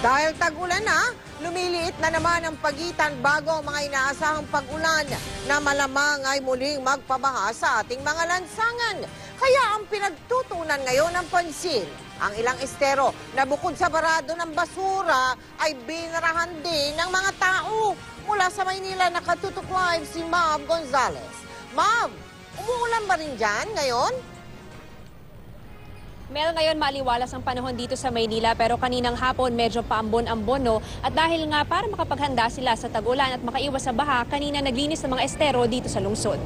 Dahil tag-ulan na, lumiliit na naman ang pagitan bago ang mga inaasahang pag-ulan na malamang ay muling magpabaha sa ating mga lansangan. Kaya ang pinagtutunan ngayon ng pansin, ang ilang estero na bukod sa barado ng basura ay binarahan din ng mga tao. Mula sa Maynila, nakatutok live si Mav Gonzales. Mav, umuulan ba rin dyan ngayon? Mel, ngayon maliwalas ang panahon dito sa Maynila pero kaninang hapon medyo paambon-ambon, no? At dahil nga para makapaghanda sila sa tag-ulan at makaiwas sa baha, kanina naglinis ng mga estero dito sa lungsod.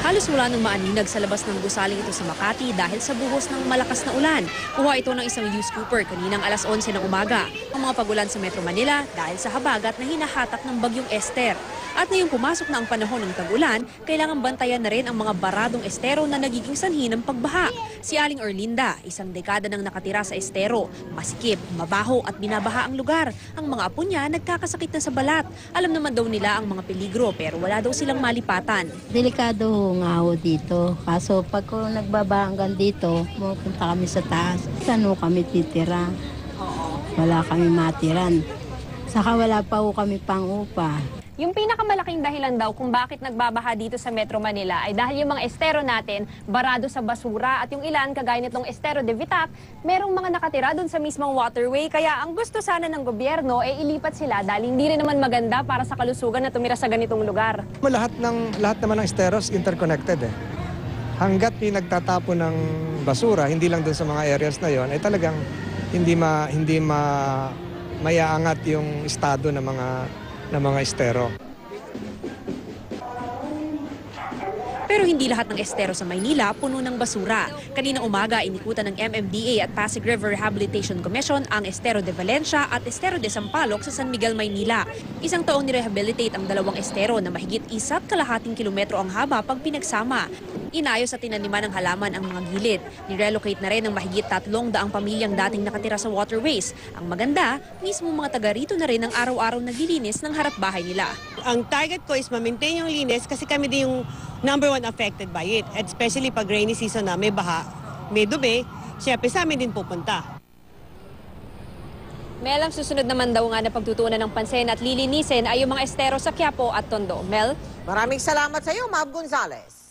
Halos wala nang maaninag sa labas ng gusaling ito sa Makati dahil sa buhos ng malakas na ulan. Kuha ito ng isang news scooper kaninang alas 11 ng umaga. Ang mga pagulan sa Metro Manila dahil sa habagat na hinahatak ng bagyong Esther. At ngayong pumasok na ang panahon ng tag-ulan, kailangan bantayan na rin ang mga baradong estero na nagiging sanhi ng pagbaha. Si Aling Erlinda, isang dekada nang nakatira sa estero. Masikip, mabaho at binabaha ang lugar. Ang mga apo niya nagkakasakit na sa balat. Alam naman daw nila ang mga peligro pero wala daw silang malipatan. Delikado nga ho dito. Kaso pag nagbaba hanggang dito, pupunta kami sa taas. Saan ho kami titira? Wala kami matiran. Saka wala pa ho kami pang-upa. Yung pinakamalaking dahilan daw kung bakit nagbabaha dito sa Metro Manila ay dahil yung mga estero natin barado sa basura at yung ilan kagaya nitong Estero de Vitac, merong mga nakatira doon sa mismong waterway. Kaya ang gusto sana ng gobyerno ay ilipat sila dahil hindi rin naman maganda para sa kalusugan na tumira sa ganitong lugar. Lahat naman ng esteros interconnected eh. Hanggat pinagtatapon ng basura, hindi lang doon sa mga areas na yon, ay talagang hindi mayaangat yung estado ng mga estero. Pero hindi lahat ng estero sa Maynila puno ng basura. Kanina umaga, inikutan ng MMDA at Pasig River Rehabilitation Commission ang Estero de Valencia at Estero de Sampaloc sa San Miguel, Maynila. Isang taong nirehabilitate ang dalawang estero na mahigit 1.5 kilometro ang haba pag pinagsama. Inayos at tinaniman ng halaman ang mga gilid. Nirelocate na rin ang mahigit 300 pamilyang dating nakatira sa waterways. Ang maganda, mismo mga taga rito na rin ang araw-araw naglilinis ng harap bahay nila. Ang target ko is ma-maintain yung linis kasi kami din yung number 1 affected by it. At especially pag rainy season na may baha, may dumi, syempre sa amin din pupunta. Mel, ang susunod naman daw nga na pagtutuunan ng pansin at lilinisin ay yung mga estero sa Quiapo at Tondo. Mel? Maraming salamat sa iyo, Mav Gonzales.